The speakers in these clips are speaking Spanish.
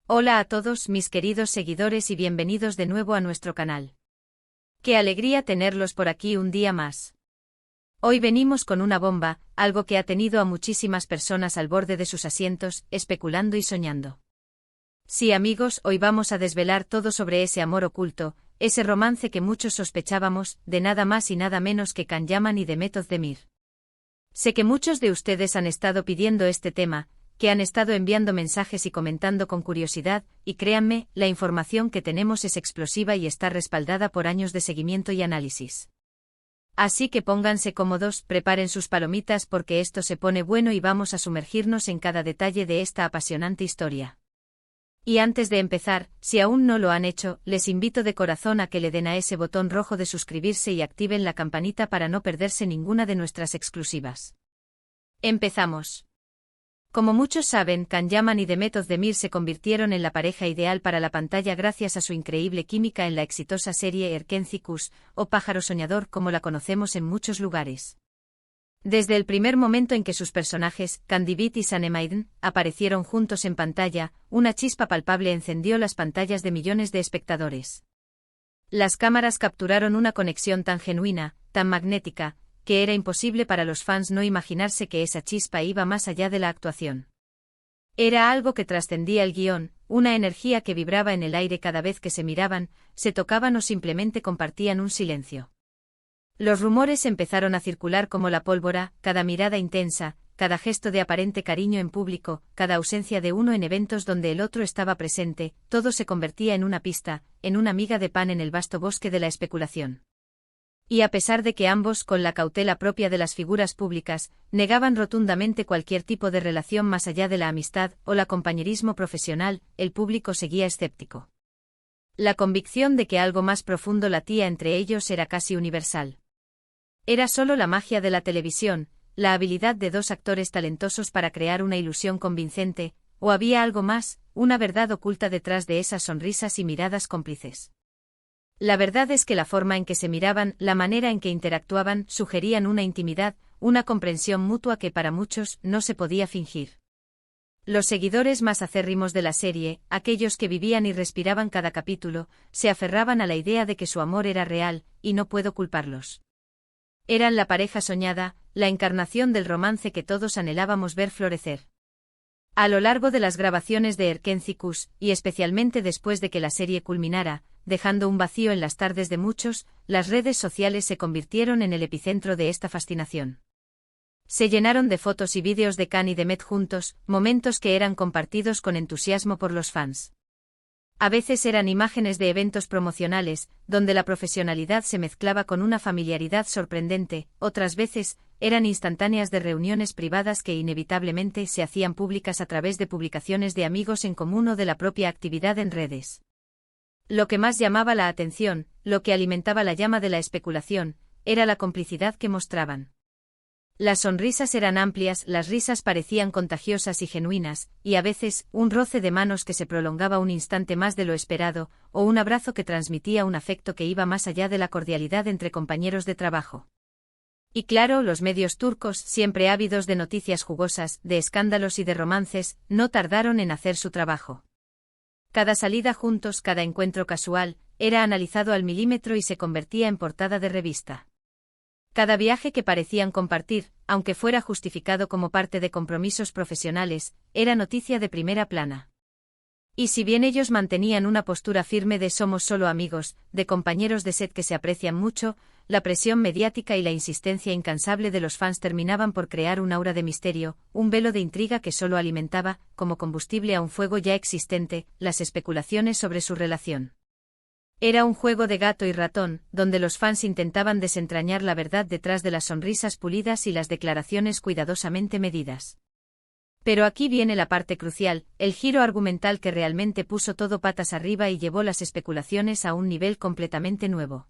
Hola a todos mis queridos seguidores y bienvenidos de nuevo a nuestro canal. Qué alegría tenerlos por aquí un día más. Hoy venimos con una bomba, algo que ha tenido a muchísimas personas al borde de sus asientos, especulando y soñando. Sí amigos, hoy vamos a desvelar todo sobre ese amor oculto, ese romance que muchos sospechábamos, de nada más y nada menos que Can Yaman y Demet Özdemir. Sé que muchos de ustedes han estado pidiendo este tema, que han estado enviando mensajes y comentando con curiosidad, y créanme, la información que tenemos es explosiva y está respaldada por años de seguimiento y análisis. Así que pónganse cómodos, preparen sus palomitas porque esto se pone bueno y vamos a sumergirnos en cada detalle de esta apasionante historia. Y antes de empezar, si aún no lo han hecho, les invito de corazón a que le den a ese botón rojo de suscribirse y activen la campanita para no perderse ninguna de nuestras exclusivas. Empezamos. Como muchos saben, Can Yaman y Demet Özdemir se convirtieron en la pareja ideal para la pantalla gracias a su increíble química en la exitosa serie Erkenci Kuş, o Pájaro Soñador como la conocemos en muchos lugares. Desde el primer momento en que sus personajes, Candivit y Sanem aparecieron juntos en pantalla, una chispa palpable encendió las pantallas de millones de espectadores. Las cámaras capturaron una conexión tan genuina, tan magnética, que era imposible para los fans no imaginarse que esa chispa iba más allá de la actuación. Era algo que trascendía el guión, una energía que vibraba en el aire cada vez que se miraban, se tocaban o simplemente compartían un silencio. Los rumores empezaron a circular como la pólvora, cada mirada intensa, cada gesto de aparente cariño en público, cada ausencia de uno en eventos donde el otro estaba presente, todo se convertía en una pista, en una miga de pan en el vasto bosque de la especulación. Y a pesar de que ambos, con la cautela propia de las figuras públicas, negaban rotundamente cualquier tipo de relación más allá de la amistad o el compañerismo profesional, el público seguía escéptico. La convicción de que algo más profundo latía entre ellos era casi universal. Era solo la magia de la televisión, la habilidad de dos actores talentosos para crear una ilusión convincente, o había algo más, una verdad oculta detrás de esas sonrisas y miradas cómplices. La verdad es que la forma en que se miraban, la manera en que interactuaban, sugerían una intimidad, una comprensión mutua que para muchos no se podía fingir. Los seguidores más acérrimos de la serie, aquellos que vivían y respiraban cada capítulo, se aferraban a la idea de que su amor era real, y no puedo culparlos. Eran la pareja soñada, la encarnación del romance que todos anhelábamos ver florecer. A lo largo de las grabaciones de Erkenci Kuş, y especialmente después de que la serie culminara, dejando un vacío en las tardes de muchos, las redes sociales se convirtieron en el epicentro de esta fascinación. Se llenaron de fotos y vídeos de Can y Demet juntos, momentos que eran compartidos con entusiasmo por los fans. A veces eran imágenes de eventos promocionales, donde la profesionalidad se mezclaba con una familiaridad sorprendente, otras veces, eran instantáneas de reuniones privadas que inevitablemente se hacían públicas a través de publicaciones de amigos en común o de la propia actividad en redes. Lo que más llamaba la atención, lo que alimentaba la llama de la especulación, era la complicidad que mostraban. Las sonrisas eran amplias, las risas parecían contagiosas y genuinas, y a veces, un roce de manos que se prolongaba un instante más de lo esperado, o un abrazo que transmitía un afecto que iba más allá de la cordialidad entre compañeros de trabajo. Y claro, los medios turcos, siempre ávidos de noticias jugosas, de escándalos y de romances, no tardaron en hacer su trabajo. Cada salida juntos, cada encuentro casual, era analizado al milímetro y se convertía en portada de revista. Cada viaje que parecían compartir, aunque fuera justificado como parte de compromisos profesionales, era noticia de primera plana. Y si bien ellos mantenían una postura firme de somos solo amigos, de compañeros de set que se aprecian mucho, la presión mediática y la insistencia incansable de los fans terminaban por crear un aura de misterio, un velo de intriga que solo alimentaba, como combustible a un fuego ya existente, las especulaciones sobre su relación. Era un juego de gato y ratón, donde los fans intentaban desentrañar la verdad detrás de las sonrisas pulidas y las declaraciones cuidadosamente medidas. Pero aquí viene la parte crucial, el giro argumental que realmente puso todo patas arriba y llevó las especulaciones a un nivel completamente nuevo.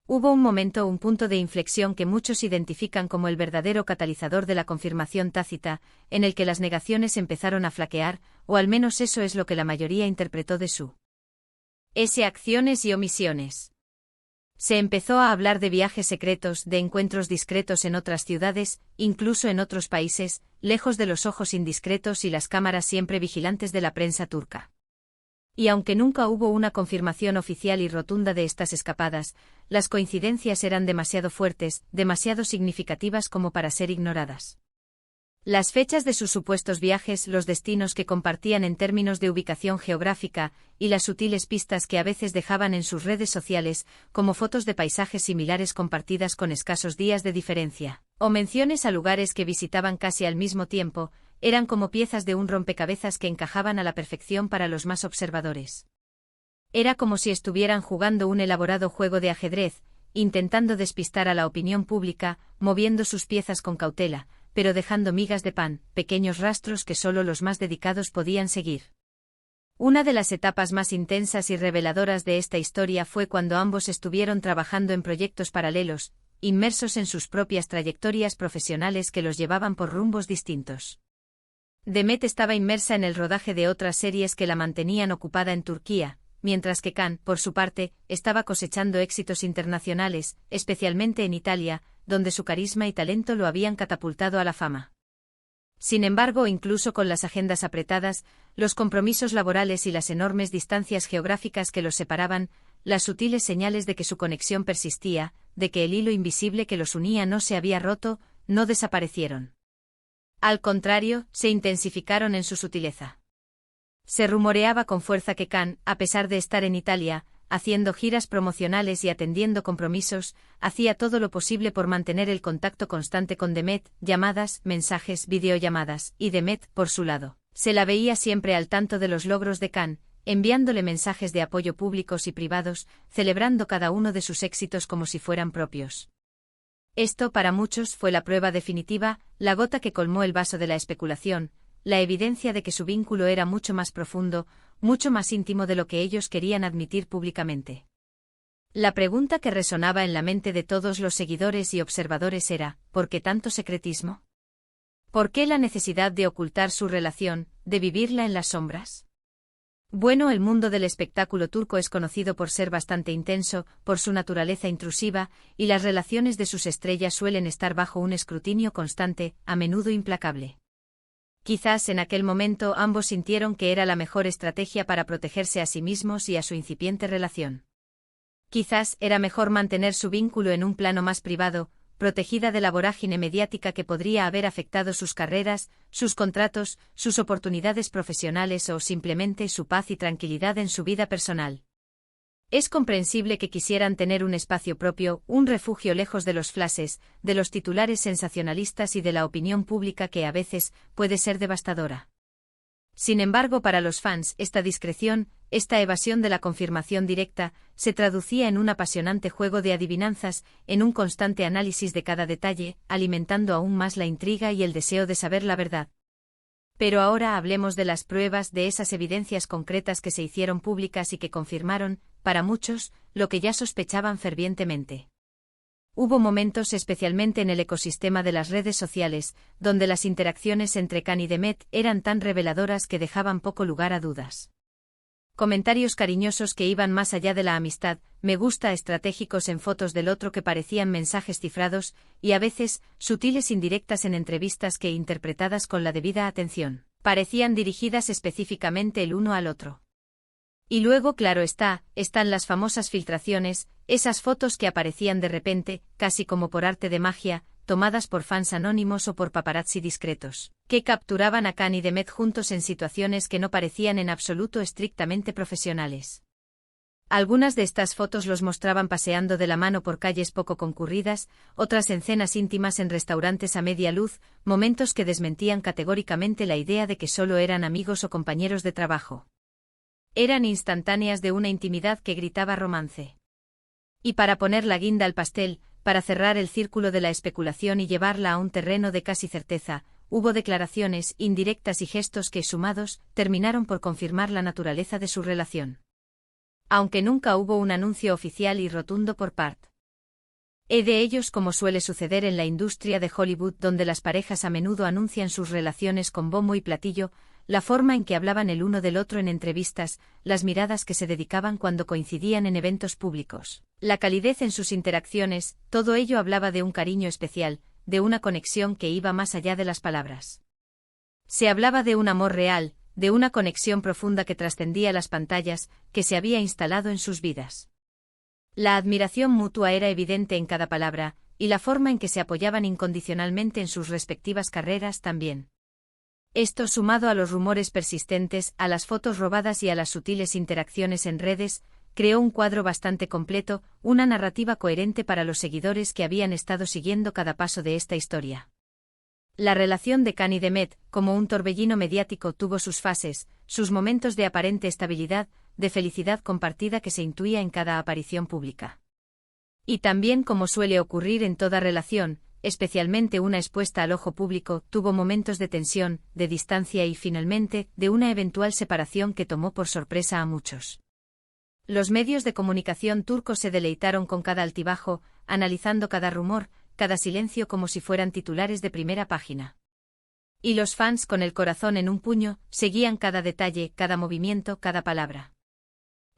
Hubo un momento, un punto de inflexión que muchos identifican como el verdadero catalizador de la confirmación tácita, en el que las negaciones empezaron a flaquear, o al menos eso es lo que la mayoría interpretó de su acciones y omisiones. Se empezó a hablar de viajes secretos, de encuentros discretos en otras ciudades, incluso en otros países, lejos de los ojos indiscretos y las cámaras siempre vigilantes de la prensa turca. Y aunque nunca hubo una confirmación oficial y rotunda de estas escapadas, las coincidencias eran demasiado fuertes, demasiado significativas como para ser ignoradas. Las fechas de sus supuestos viajes, los destinos que compartían en términos de ubicación geográfica, y las sutiles pistas que a veces dejaban en sus redes sociales, como fotos de paisajes similares compartidas con escasos días de diferencia, o menciones a lugares que visitaban casi al mismo tiempo, eran como piezas de un rompecabezas que encajaban a la perfección para los más observadores. Era como si estuvieran jugando un elaborado juego de ajedrez, intentando despistar a la opinión pública, moviendo sus piezas con cautela, pero dejando migas de pan, pequeños rastros que solo los más dedicados podían seguir. Una de las etapas más intensas y reveladoras de esta historia fue cuando ambos estuvieron trabajando en proyectos paralelos, inmersos en sus propias trayectorias profesionales que los llevaban por rumbos distintos. Demet estaba inmersa en el rodaje de otras series que la mantenían ocupada en Turquía, mientras que Can, por su parte, estaba cosechando éxitos internacionales, especialmente en Italia, donde su carisma y talento lo habían catapultado a la fama. Sin embargo, incluso con las agendas apretadas, los compromisos laborales y las enormes distancias geográficas que los separaban, las sutiles señales de que su conexión persistía, de que el hilo invisible que los unía no se había roto, no desaparecieron. Al contrario, se intensificaron en su sutileza. Se rumoreaba con fuerza que Can, a pesar de estar en Italia, haciendo giras promocionales y atendiendo compromisos, hacía todo lo posible por mantener el contacto constante con Demet, llamadas, mensajes, videollamadas, y Demet, por su lado, se la veía siempre al tanto de los logros de Can, enviándole mensajes de apoyo públicos y privados, celebrando cada uno de sus éxitos como si fueran propios. Esto para muchos fue la prueba definitiva, la gota que colmó el vaso de la especulación, la evidencia de que su vínculo era mucho más profundo, mucho más íntimo de lo que ellos querían admitir públicamente. La pregunta que resonaba en la mente de todos los seguidores y observadores era, ¿por qué tanto secretismo? ¿Por qué la necesidad de ocultar su relación, de vivirla en las sombras? Bueno, el mundo del espectáculo turco es conocido por ser bastante intenso, por su naturaleza intrusiva, y las relaciones de sus estrellas suelen estar bajo un escrutinio constante, a menudo implacable. Quizás en aquel momento ambos sintieron que era la mejor estrategia para protegerse a sí mismos y a su incipiente relación. Quizás era mejor mantener su vínculo en un plano más privado, protegida de la vorágine mediática que podría haber afectado sus carreras, sus contratos, sus oportunidades profesionales o simplemente su paz y tranquilidad en su vida personal. Es comprensible que quisieran tener un espacio propio, un refugio lejos de los flashes, de los titulares sensacionalistas y de la opinión pública que a veces puede ser devastadora. Sin embargo, para los fans, esta discreción, esta evasión de la confirmación directa, se traducía en un apasionante juego de adivinanzas, en un constante análisis de cada detalle, alimentando aún más la intriga y el deseo de saber la verdad. Pero ahora hablemos de las pruebas, de esas evidencias concretas que se hicieron públicas y que confirmaron, para muchos, lo que ya sospechaban fervientemente. Hubo momentos, especialmente en el ecosistema de las redes sociales, donde las interacciones entre Can y Demet eran tan reveladoras que dejaban poco lugar a dudas. Comentarios cariñosos que iban más allá de la amistad, me gusta estratégicos en fotos del otro que parecían mensajes cifrados, y a veces, sutiles indirectas en entrevistas que, interpretadas con la debida atención, parecían dirigidas específicamente el uno al otro. Y luego, claro está, están las famosas filtraciones, esas fotos que aparecían de repente, casi como por arte de magia, tomadas por fans anónimos o por paparazzi discretos, que capturaban a Can y Demet juntos en situaciones que no parecían en absoluto estrictamente profesionales. Algunas de estas fotos los mostraban paseando de la mano por calles poco concurridas, otras en cenas íntimas en restaurantes a media luz, momentos que desmentían categóricamente la idea de que solo eran amigos o compañeros de trabajo. Eran instantáneas de una intimidad que gritaba romance. Y para poner la guinda al pastel, para cerrar el círculo de la especulación y llevarla a un terreno de casi certeza, hubo declaraciones, indirectas y gestos que, sumados, terminaron por confirmar la naturaleza de su relación. Aunque nunca hubo un anuncio oficial y rotundo por parte de ellos, como suele suceder en la industria de Hollywood, donde las parejas a menudo anuncian sus relaciones con bombo y platillo, la forma en que hablaban el uno del otro en entrevistas, las miradas que se dedicaban cuando coincidían en eventos públicos, la calidez en sus interacciones, todo ello hablaba de un cariño especial, de una conexión que iba más allá de las palabras. Se hablaba de un amor real, de una conexión profunda que trascendía las pantallas, que se había instalado en sus vidas. La admiración mutua era evidente en cada palabra, y la forma en que se apoyaban incondicionalmente en sus respectivas carreras también. Esto, sumado a los rumores persistentes, a las fotos robadas y a las sutiles interacciones en redes, creó un cuadro bastante completo, una narrativa coherente para los seguidores que habían estado siguiendo cada paso de esta historia. La relación de Khan y Demet, como un torbellino mediático, tuvo sus fases, sus momentos de aparente estabilidad, de felicidad compartida que se intuía en cada aparición pública. Y también, como suele ocurrir en toda relación, especialmente una expuesta al ojo público, tuvo momentos de tensión, de distancia y, finalmente, de una eventual separación que tomó por sorpresa a muchos. Los medios de comunicación turcos se deleitaron con cada altibajo, analizando cada rumor, cada silencio como si fueran titulares de primera página. Y los fans, con el corazón en un puño, seguían cada detalle, cada movimiento, cada palabra.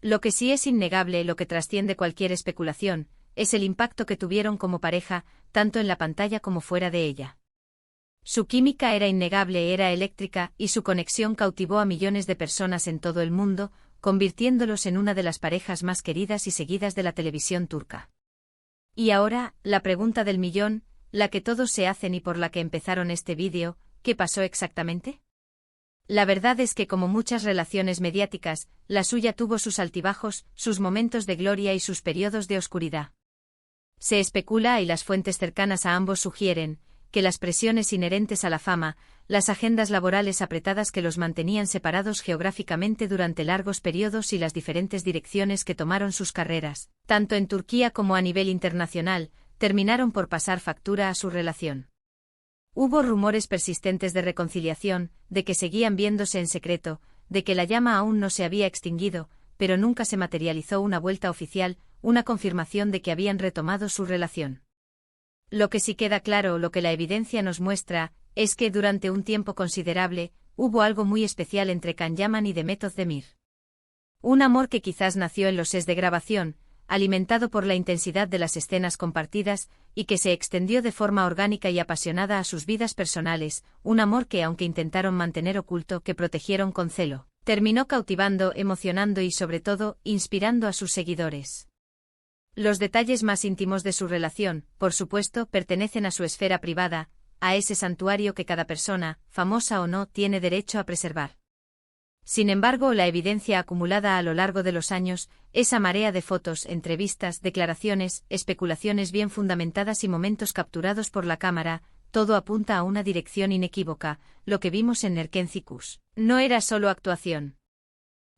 Lo que sí es innegable, lo que trasciende cualquier especulación, es el impacto que tuvieron como pareja, tanto en la pantalla como fuera de ella. Su química era innegable, era eléctrica, y su conexión cautivó a millones de personas en todo el mundo, convirtiéndolos en una de las parejas más queridas y seguidas de la televisión turca. Y ahora, la pregunta del millón, la que todos se hacen y por la que empezaron este vídeo, ¿qué pasó exactamente? La verdad es que, como muchas relaciones mediáticas, la suya tuvo sus altibajos, sus momentos de gloria y sus periodos de oscuridad. Se especula, y las fuentes cercanas a ambos sugieren, que las presiones inherentes a la fama, las agendas laborales apretadas que los mantenían separados geográficamente durante largos periodos y las diferentes direcciones que tomaron sus carreras, tanto en Turquía como a nivel internacional, terminaron por pasar factura a su relación. Hubo rumores persistentes de reconciliación, de que seguían viéndose en secreto, de que la llama aún no se había extinguido, pero nunca se materializó una vuelta oficial, una confirmación de que habían retomado su relación. Lo que sí queda claro, lo que la evidencia nos muestra, es que durante un tiempo considerable, hubo algo muy especial entre Can Yaman y Demet Özdemir. Un amor que quizás nació en los sets de grabación, alimentado por la intensidad de las escenas compartidas, y que se extendió de forma orgánica y apasionada a sus vidas personales, un amor que, aunque intentaron mantener oculto, que protegieron con celo, terminó cautivando, emocionando y, sobre todo, inspirando a sus seguidores. Los detalles más íntimos de su relación, por supuesto, pertenecen a su esfera privada, a ese santuario que cada persona, famosa o no, tiene derecho a preservar. Sin embargo, la evidencia acumulada a lo largo de los años, esa marea de fotos, entrevistas, declaraciones, especulaciones bien fundamentadas y momentos capturados por la cámara, todo apunta a una dirección inequívoca. Lo que vimos en Erkenci-Kuş no era solo actuación.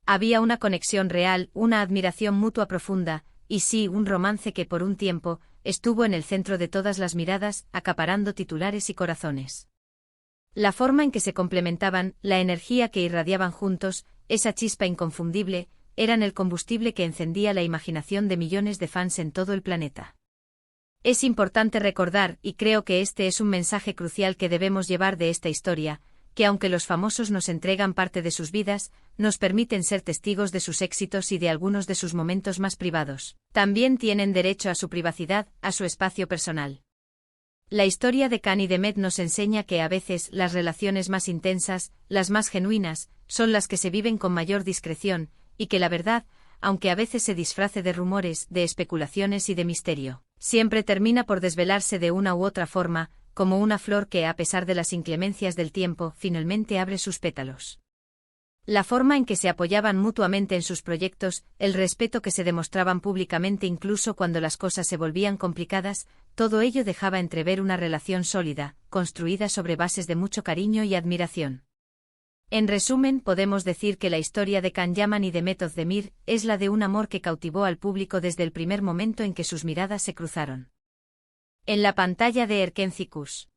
Había una conexión real, una admiración mutua profunda, y sí, un romance que por un tiempo estuvo en el centro de todas las miradas, acaparando titulares y corazones. La forma en que se complementaban, la energía que irradiaban juntos, esa chispa inconfundible, eran el combustible que encendía la imaginación de millones de fans en todo el planeta. Es importante recordar, y creo que este es un mensaje crucial que debemos llevar de esta historia, que aunque los famosos nos entregan parte de sus vidas, nos permiten ser testigos de sus éxitos y de algunos de sus momentos más privados, también tienen derecho a su privacidad, a su espacio personal. La historia de Can y Demet nos enseña que a veces las relaciones más intensas, las más genuinas, son las que se viven con mayor discreción, y que la verdad, aunque a veces se disfrace de rumores, de especulaciones y de misterio, siempre termina por desvelarse de una u otra forma, como una flor que, a pesar de las inclemencias del tiempo, finalmente abre sus pétalos. La forma en que se apoyaban mutuamente en sus proyectos, el respeto que se demostraban públicamente incluso cuando las cosas se volvían complicadas, todo ello dejaba entrever una relación sólida, construida sobre bases de mucho cariño y admiración. En resumen, podemos decir que la historia de Can Yaman y Demet Özdemir es la de un amor que cautivó al público desde el primer momento en que sus miradas se cruzaron. En la pantalla de Erkenci-Kuş.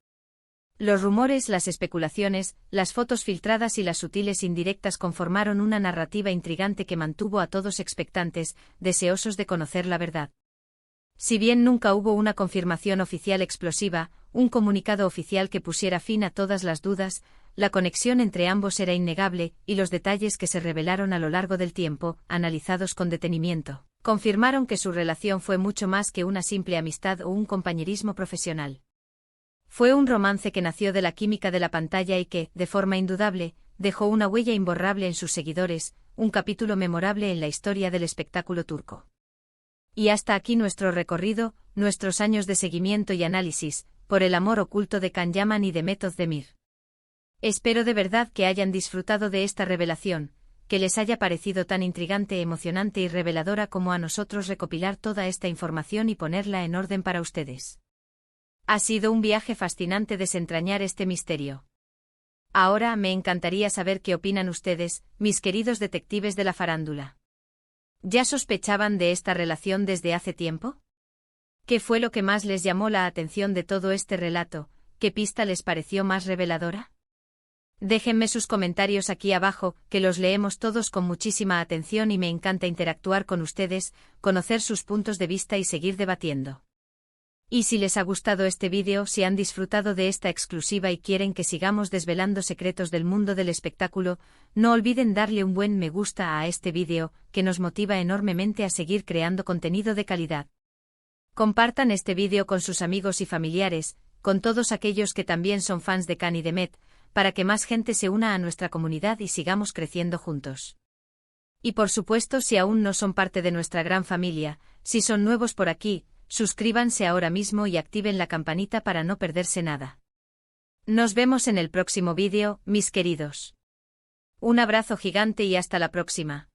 Los rumores, las especulaciones, las fotos filtradas y las sutiles indirectas conformaron una narrativa intrigante que mantuvo a todos expectantes, deseosos de conocer la verdad. Si bien nunca hubo una confirmación oficial explosiva, un comunicado oficial que pusiera fin a todas las dudas, la conexión entre ambos era innegable, y los detalles que se revelaron a lo largo del tiempo, analizados con detenimiento, confirmaron que su relación fue mucho más que una simple amistad o un compañerismo profesional. Fue un romance que nació de la química de la pantalla y que, de forma indudable, dejó una huella imborrable en sus seguidores, un capítulo memorable en la historia del espectáculo turco. Y hasta aquí nuestro recorrido, nuestros años de seguimiento y análisis, por el amor oculto de Can Yaman y de Mehmet Özdemir. Espero de verdad que hayan disfrutado de esta revelación, que les haya parecido tan intrigante, emocionante y reveladora como a nosotros recopilar toda esta información y ponerla en orden para ustedes. Ha sido un viaje fascinante desentrañar este misterio. Ahora me encantaría saber qué opinan ustedes, mis queridos detectives de la farándula. ¿Ya sospechaban de esta relación desde hace tiempo? ¿Qué fue lo que más les llamó la atención de todo este relato? ¿Qué pista les pareció más reveladora? Déjenme sus comentarios aquí abajo, que los leemos todos con muchísima atención y me encanta interactuar con ustedes, conocer sus puntos de vista y seguir debatiendo. Y si les ha gustado este vídeo, si han disfrutado de esta exclusiva y quieren que sigamos desvelando secretos del mundo del espectáculo, no olviden darle un buen me gusta a este vídeo, que nos motiva enormemente a seguir creando contenido de calidad. Compartan este vídeo con sus amigos y familiares, con todos aquellos que también son fans de Can y de Mehmet, para que más gente se una a nuestra comunidad y sigamos creciendo juntos. Y por supuesto, si aún no son parte de nuestra gran familia, si son nuevos por aquí, suscríbanse ahora mismo y activen la campanita para no perderse nada. Nos vemos en el próximo vídeo, mis queridos. Un abrazo gigante y hasta la próxima.